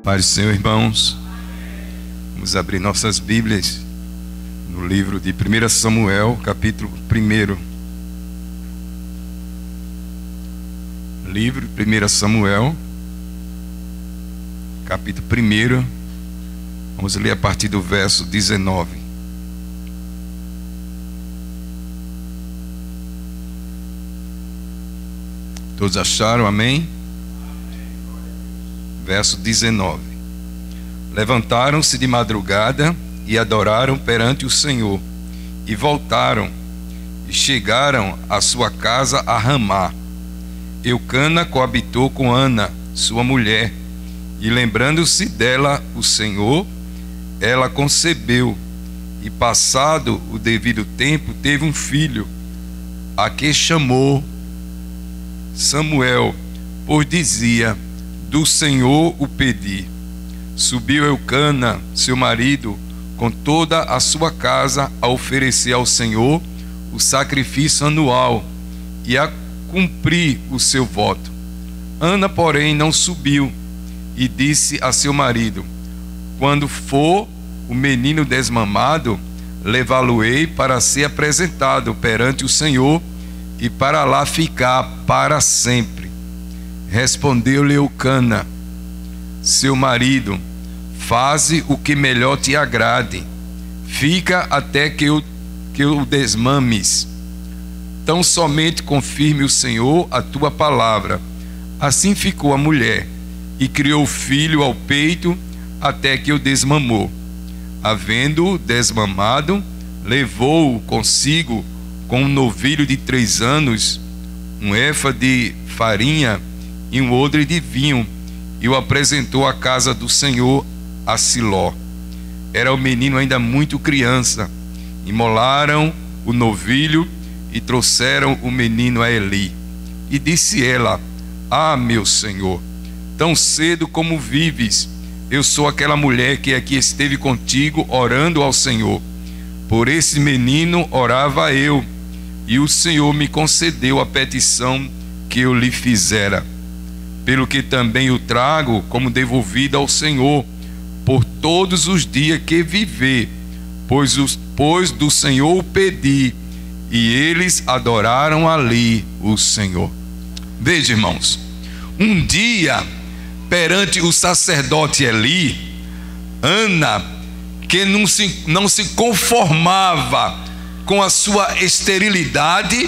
Pai do Senhor, irmãos, vamos abrir nossas Bíblias no livro de 1 Samuel, capítulo 1. Livro de 1 Samuel, capítulo 1. Vamos ler a partir do verso 19. Todos acharam? Amém? Verso 19. Levantaram-se de madrugada e adoraram perante o Senhor, e voltaram e chegaram à sua casa a Ramá. Eucana coabitou com Ana, sua mulher, e lembrando-se dela o Senhor, ela concebeu, e passado o devido tempo teve um filho, a que chamou Samuel, pois dizia: do Senhor o pedi. Subiu Eucana, seu marido, com toda a sua casa, a oferecer ao Senhor o sacrifício anual e a cumprir o seu voto. Ana, porém, não subiu, e disse a seu marido: quando for o menino desmamado, levá-lo-ei para ser apresentado perante o Senhor, e para lá ficar para sempre. Respondeu-lhe Eucana, seu marido: faze o que melhor te agrade, fica até que eu desmames. Tão somente confirme o Senhor a tua palavra. Assim ficou a mulher, e criou o filho ao peito, até que o desmamou. Havendo-o desmamado, levou-o consigo com um novilho de 3 anos, um efa de farinha e um odre de vinho, e o apresentou à casa do Senhor a Siló. Era o menino ainda muito criança. Imolaram o novilho e trouxeram o menino a Eli. E disse ela: ah, meu Senhor, tão cedo como vives, eu sou aquela mulher que aqui esteve contigo orando ao Senhor. Por esse menino orava eu, e o Senhor me concedeu a petição que eu lhe fizera. Pelo que também o trago como devolvido ao Senhor, por todos os dias que viver, pois do Senhor o pedi, e eles adoraram ali o Senhor. Veja, irmãos, um dia, perante o sacerdote Eli, Ana, que não se conformava com a sua esterilidade,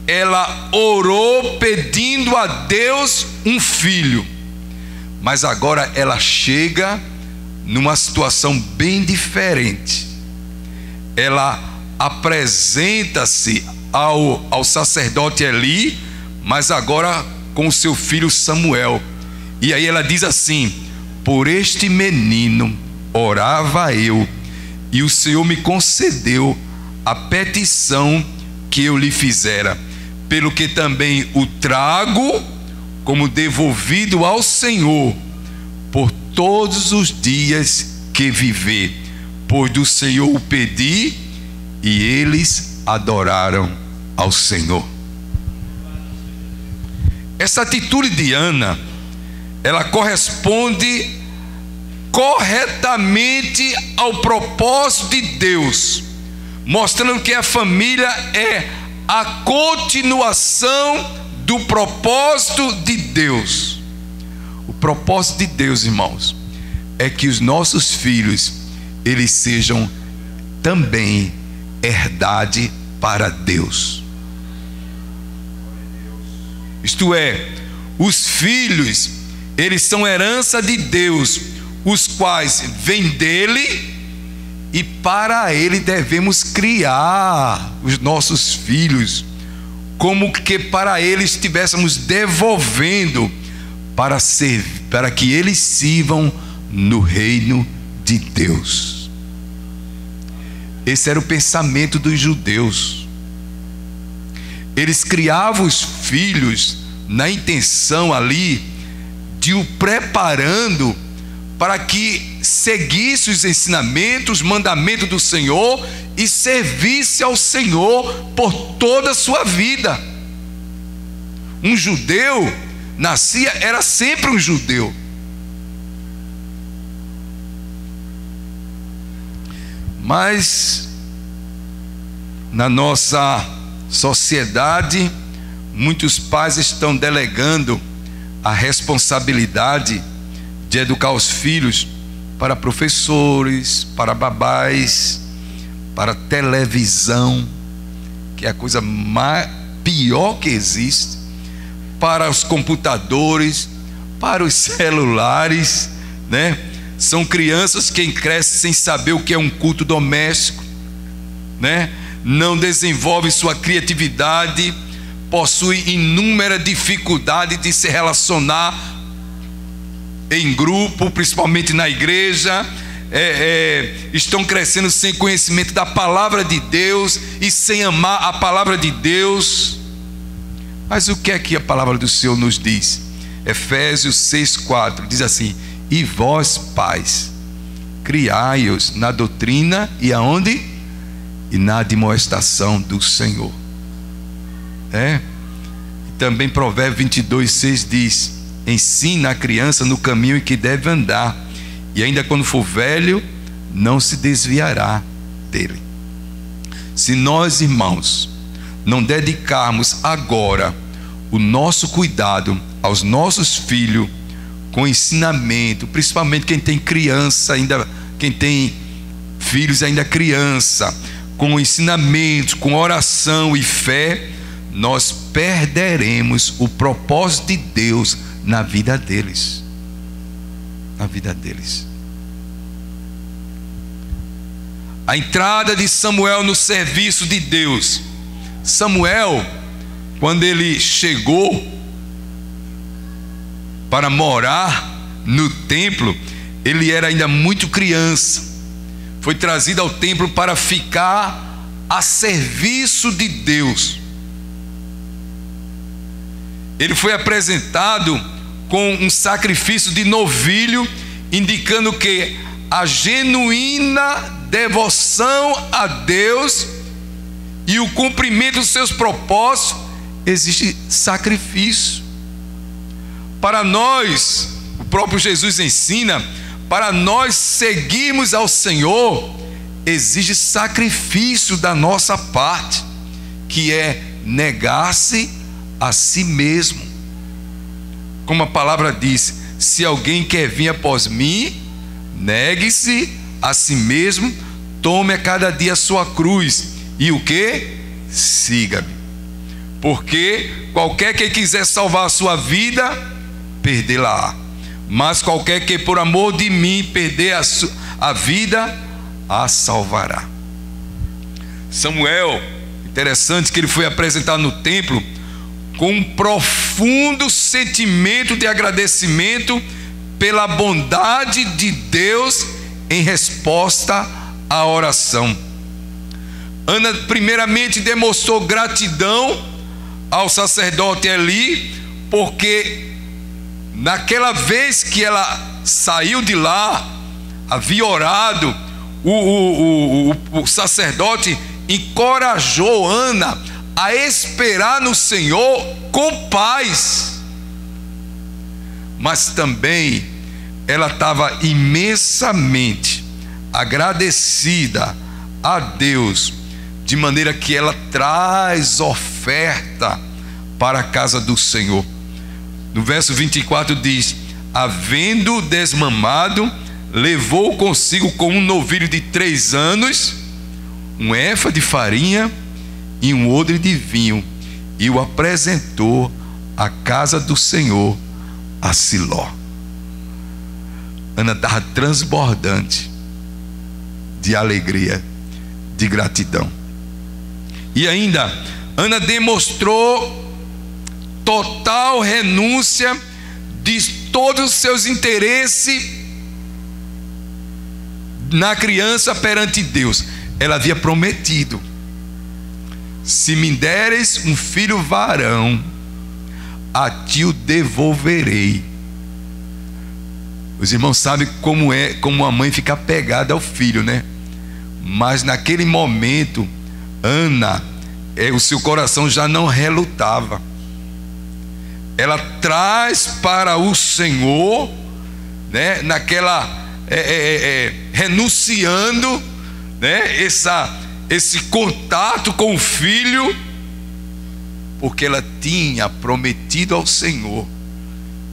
ela orou pedindo a Deus um filho. Mas agora ela chega numa situação bem diferente. Ela apresenta-se ao sacerdote Eli, mas agora com o seu filho Samuel. E aí ela diz assim: por este menino orava eu, e o Senhor me concedeu a petição que eu lhe fizera. Pelo que também o trago como devolvido ao Senhor, por todos os dias que viver, pois do Senhor o pedi, e eles adoraram ao Senhor. Essa atitude de Ana, ela corresponde corretamente ao propósito de Deus, mostrando que a família é a continuação do propósito de Deus. O propósito de Deus, irmãos, é que os nossos filhos, eles sejam também herdade para Deus. Isto é, os filhos, eles são herança de Deus, os quais vêm dele, e para ele devemos criar os nossos filhos, como que para ele estivéssemos devolvendo, para que eles sirvam no reino de Deus. Esse era o pensamento dos judeus. Eles criavam os filhos na intenção ali de o preparando para que seguisse os ensinamentos, os mandamentos do Senhor e servisse ao Senhor por toda a sua vida. Um judeu nascia, era sempre um judeu. Mas na nossa sociedade, muitos pais estão delegando a responsabilidade de educar os filhos para professores, para babás, para televisão, que é a coisa pior que existe, para os computadores, para os celulares, né? São crianças que crescem sem saber o que é um culto doméstico, né? Não desenvolvem sua criatividade, possuem inúmeras dificuldades de se relacionar em grupo, principalmente na igreja. Estão crescendo sem conhecimento da palavra de Deus e sem amar a palavra de Deus. Mas o que é que a palavra do Senhor nos diz? Efésios 6,4 diz assim: e vós, pais, criai-os na doutrina e aonde? E na admoestação do Senhor. Também Provérbios 22,6 diz: ensina a criança no caminho em que deve andar, e ainda quando for velho, não se desviará dele. Se nós, irmãos, não dedicarmos agora o nosso cuidado aos nossos filhos, com ensinamento, principalmente quem tem criança ainda, quem tem filhos ainda criança, com ensinamento, com oração e fé, nós perderemos o propósito de Deus na vida deles. Na vida deles. A entrada de Samuel no serviço de Deus. Samuel, quando ele chegou para morar no templo, ele era ainda muito criança. Foi trazido ao templo para ficar a serviço de Deus. Ele foi apresentado com um sacrifício de novilho, indicando que a genuína devoção a Deus e o cumprimento dos seus propósitos, existe sacrifício. Para nós, o próprio Jesus ensina, para nós seguirmos ao Senhor, exige sacrifício da nossa parte, que é negar-se a si mesmo. Como a palavra diz: se alguém quer vir após mim, negue-se a si mesmo, tome a cada dia a sua cruz e o que? Siga-me. Porque qualquer que quiser salvar a sua vida, perdê-la-á. Mas qualquer que por amor de mim perder a vida, a salvará. Samuel, interessante que ele foi apresentado no templo com um profundo sentimento de agradecimento pela bondade de Deus em resposta à oração. Ana primeiramente demonstrou gratidão ao sacerdote Eli, porque naquela vez que ela saiu de lá, havia orado, o sacerdote encorajou Ana a esperar no Senhor com paz. Mas também ela estava imensamente agradecida a Deus, de maneira que ela traz oferta para a casa do Senhor. No verso 24 diz: havendo desmamado, levou consigo com um novilho de 3 anos, um éfa de farinha e um odre de vinho, e o apresentou à casa do Senhor a Siló. Ana estava transbordante de alegria, de gratidão. E ainda, Ana demonstrou total renúncia de todos os seus interesses na criança perante Deus. Ela havia prometido: se me deres um filho varão, a ti o devolverei. Os irmãos sabem como é, como a mãe fica apegada ao filho, né? Mas naquele momento, Ana, o seu coração já não relutava. Ela traz para o Senhor, né, naquela renunciando, né, esse contato com o filho, porque ela tinha prometido ao Senhor,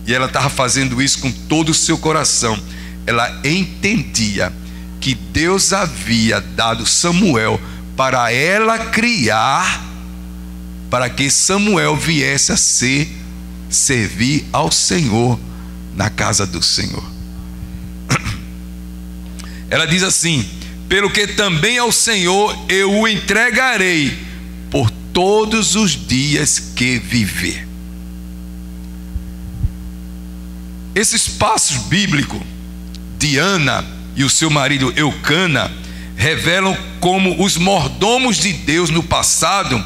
e ela estava fazendo isso com todo o seu coração. Ela entendia que Deus havia dado Samuel para ela criar, para que Samuel viesse a servir ao Senhor na casa do Senhor. Ela diz assim: pelo que também ao Senhor eu o entregarei por todos os dias que viver. Esses passos bíblicos de Ana e o seu marido Eucana revelam como os mordomos de Deus no passado,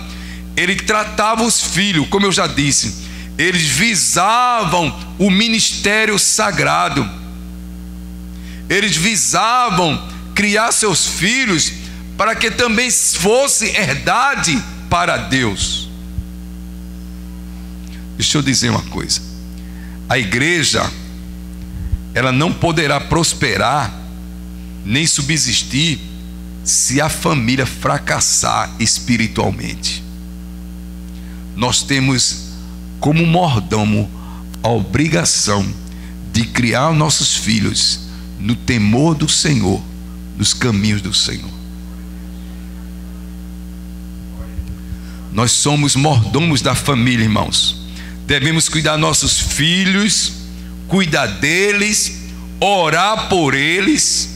ele tratava os filhos, como eu já disse, eles visavam o ministério sagrado, eles visavam criar seus filhos para que também fosse herdade para Deus. Deixa eu dizer uma coisa: a igreja, ela não poderá prosperar nem subsistir se a família fracassar espiritualmente. Nós temos como mordomo a obrigação de criar nossos filhos no temor do Senhor, nos caminhos do Senhor. Nós somos mordomos da família, irmãos. Devemos cuidar dos nossos filhos, cuidar deles, orar por eles,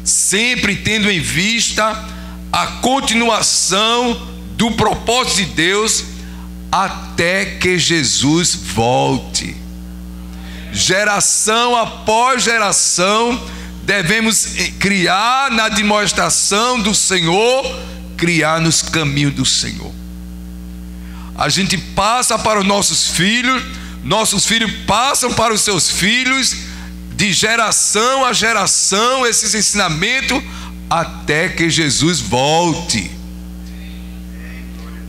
sempre tendo em vista a continuação do propósito de Deus até que Jesus volte. Geração após geração, devemos criar na demonstração do Senhor, criar nos caminhos do Senhor. A gente passa para os nossos filhos passam para os seus filhos, de geração a geração, esses ensinamentos, até que Jesus volte.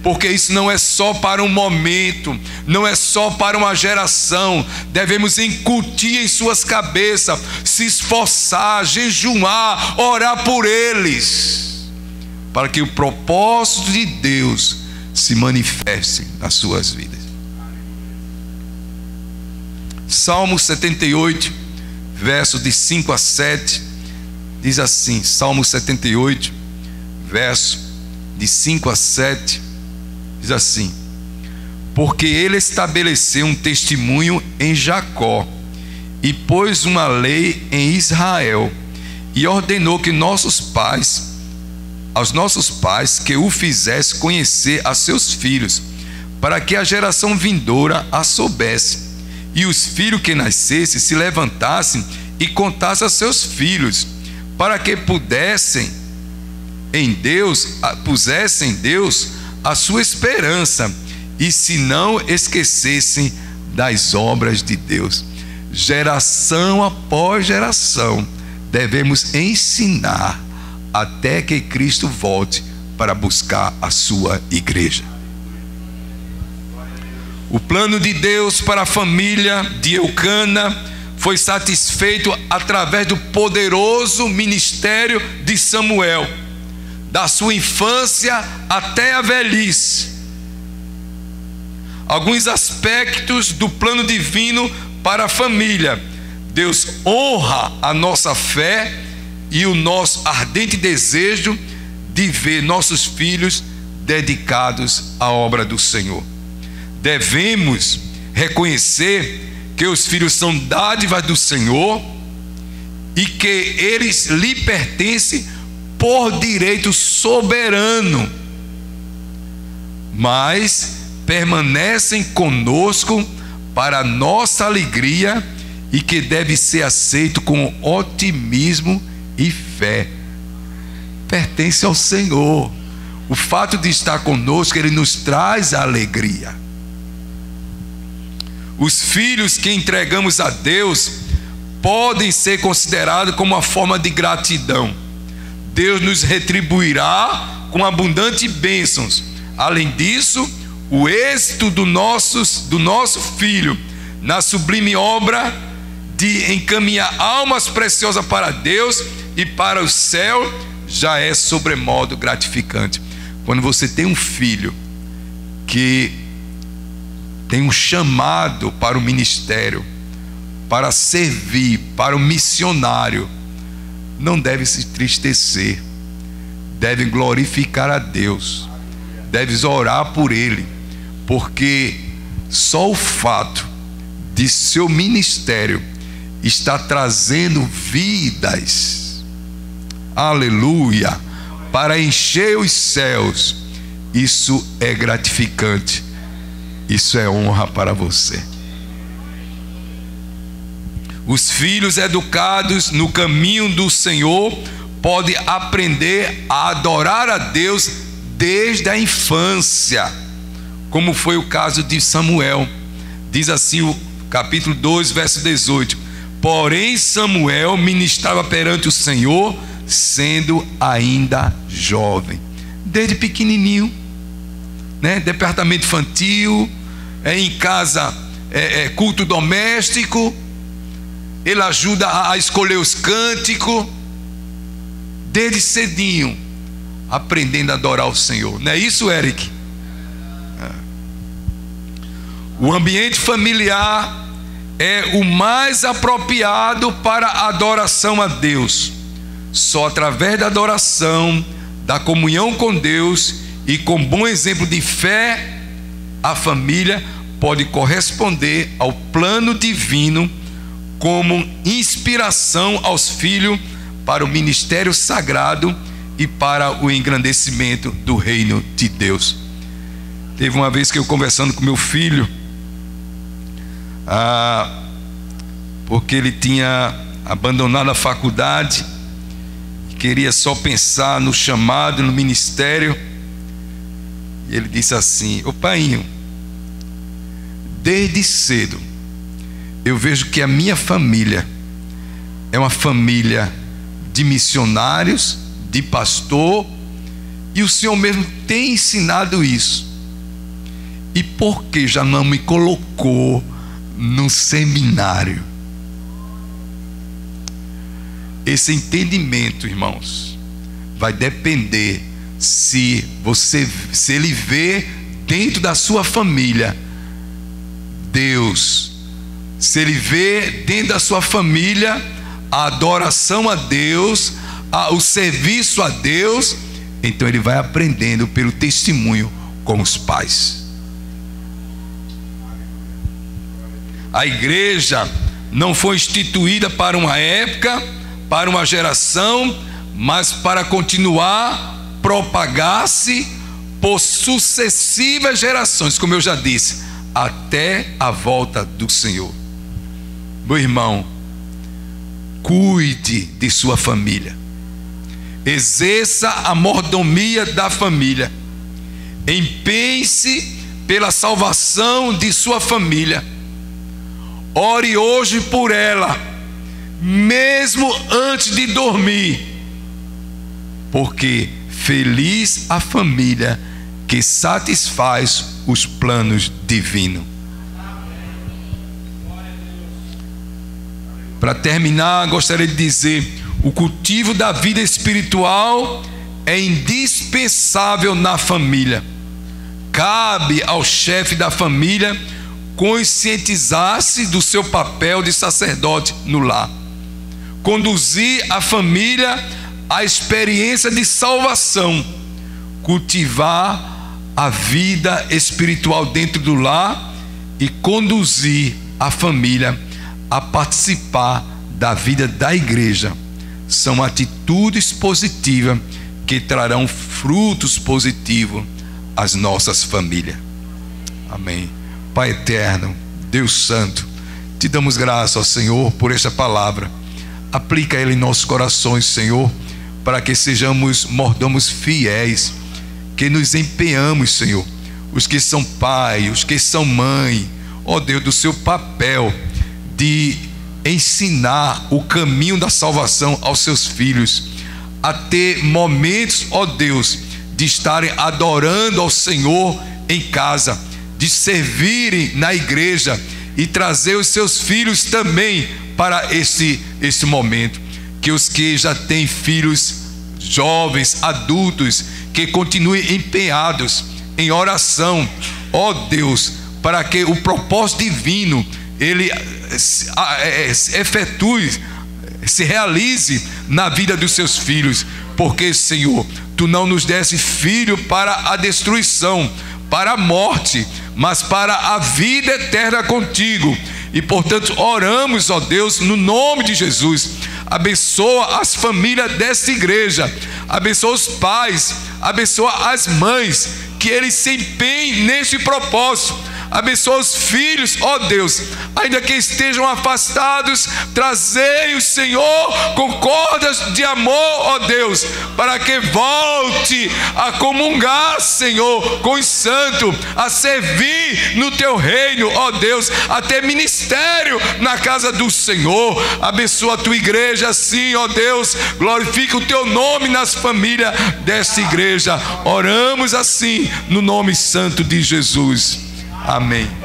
Porque isso não é só para um momento, não é só para uma geração. Devemos incutir em suas cabeças, se esforçar, jejuar, orar por eles, para que o propósito de Deus se manifeste nas suas vidas. Salmo 78, verso de 5 a 7, diz assim: Salmo 78, verso de 5 a 7, diz assim: porque ele estabeleceu um testemunho em Jacó e pôs uma lei em Israel, e ordenou que aos nossos pais que o fizesse conhecer a seus filhos, para que a geração vindoura a soubesse, e os filhos que nascessem se levantassem e contassem a seus filhos, para que pusessem em Deus a sua esperança, e se não esquecessem das obras de Deus. Geração após geração, devemos ensinar até que Cristo volte para buscar a sua igreja. O plano de Deus para a família de Eucana foi satisfeito através do poderoso ministério de Samuel, da sua infância até a velhice. Alguns aspectos do plano divino para a família: Deus honra a nossa fé e o nosso ardente desejo de ver nossos filhos dedicados à obra do Senhor. Devemos reconhecer que os filhos são dádivas do Senhor e que eles lhe pertencem por direito soberano, mas permanecem conosco para nossa alegria, e que deve ser aceito com otimismo e fé. Pertence ao Senhor. O fato de estar conosco, Ele nos traz a alegria. Os filhos que entregamos a Deus podem ser considerados como uma forma de gratidão. Deus nos retribuirá com abundantes bênçãos. Além disso, o êxito do nosso filho na sublime obra de encaminhar almas preciosas para Deus e para o céu já é sobremodo gratificante. Quando você tem um filho que tem um chamado para o ministério, para servir, para o missionário, não deve se entristecer, deve glorificar a Deus, deve orar por ele, porque só o fato de seu ministério estar trazendo vidas, aleluia, para encher os céus, isso é gratificante, isso é honra para você. Os filhos educados no caminho do Senhor podem aprender a adorar a Deus desde a infância, como foi o caso de Samuel. Diz assim o capítulo 2, verso 18: porém Samuel ministrava perante o Senhor, sendo ainda jovem. Desde pequenininho, né? Departamento infantil, em casa, culto doméstico. Ele ajuda a escolher os cânticos, desde cedinho, aprendendo a adorar o Senhor. Não é isso, Eric? O ambiente familiar é o mais apropriado para a adoração a Deus. Só através da adoração, da comunhão com Deus e com bom exemplo de fé, a família pode corresponder ao plano divino como inspiração aos filhos para o ministério sagrado e para o engrandecimento do reino de Deus. Teve uma vez que eu conversando com meu filho, porque ele tinha abandonado a faculdade, queria só pensar no chamado, no ministério, e ele disse assim: ô painho, desde cedo eu vejo que a minha família é uma família de missionários, de pastor, e o Senhor mesmo tem ensinado isso. E por que já não me colocou no seminário? Esse entendimento, irmãos, vai depender se ele vê dentro da sua família Deus, se ele vê dentro da sua família a adoração a Deus, o serviço a Deus, então ele vai aprendendo pelo testemunho com os pais. A igreja não foi instituída para uma época, para uma geração, mas para continuar propagar-se por sucessivas gerações, como eu já disse, até a volta do Senhor. Meu irmão, cuide de sua família, exerça a mordomia da família, empenhe-se pela salvação de sua família, ore hoje por ela, mesmo antes de dormir, porque feliz a família que satisfaz os planos divinos. Para terminar, gostaria de dizer: o cultivo da vida espiritual é indispensável na família. Cabe ao chefe da família conscientizar-se do seu papel de sacerdote no lar, conduzir a família à experiência de salvação, cultivar a vida espiritual dentro do lar e conduzir a família a participar da vida da igreja. São atitudes positivas que trarão frutos positivos às nossas famílias. Amém. Pai eterno, Deus santo, te damos graças ao Senhor por esta palavra. Aplica ela em nossos corações, Senhor, para que sejamos mordomos fiéis, que nos empenhamos, Senhor, os que são pai, os que são mãe, ó Deus, do seu papel de ensinar o caminho da salvação aos seus filhos, a ter momentos, ó Deus, de estarem adorando ao Senhor em casa, de servirem na igreja e trazer os seus filhos também para esse momento. Que os que já têm filhos jovens, adultos, que continuem empenhados em oração, ó Deus, para que o propósito divino ele efetue, se realize na vida dos seus filhos, porque, Senhor, Tu não nos deste filho para a destruição, para a morte, mas para a vida eterna contigo. E portanto oramos, ó Deus, no nome de Jesus. Abençoa as famílias desta igreja, abençoa os pais, abençoa as mães, que eles se empenhem neste propósito. Abençoa os filhos, ó Deus, ainda que estejam afastados, trazei-os, Senhor, com cordas de amor, ó Deus, para que volte a comungar, Senhor, com os santos, a servir no Teu reino, ó Deus, a ter ministério na casa do Senhor. Abençoa a Tua igreja assim, ó Deus, glorifica o Teu nome nas famílias desta igreja. Oramos assim, no nome santo de Jesus. Amém.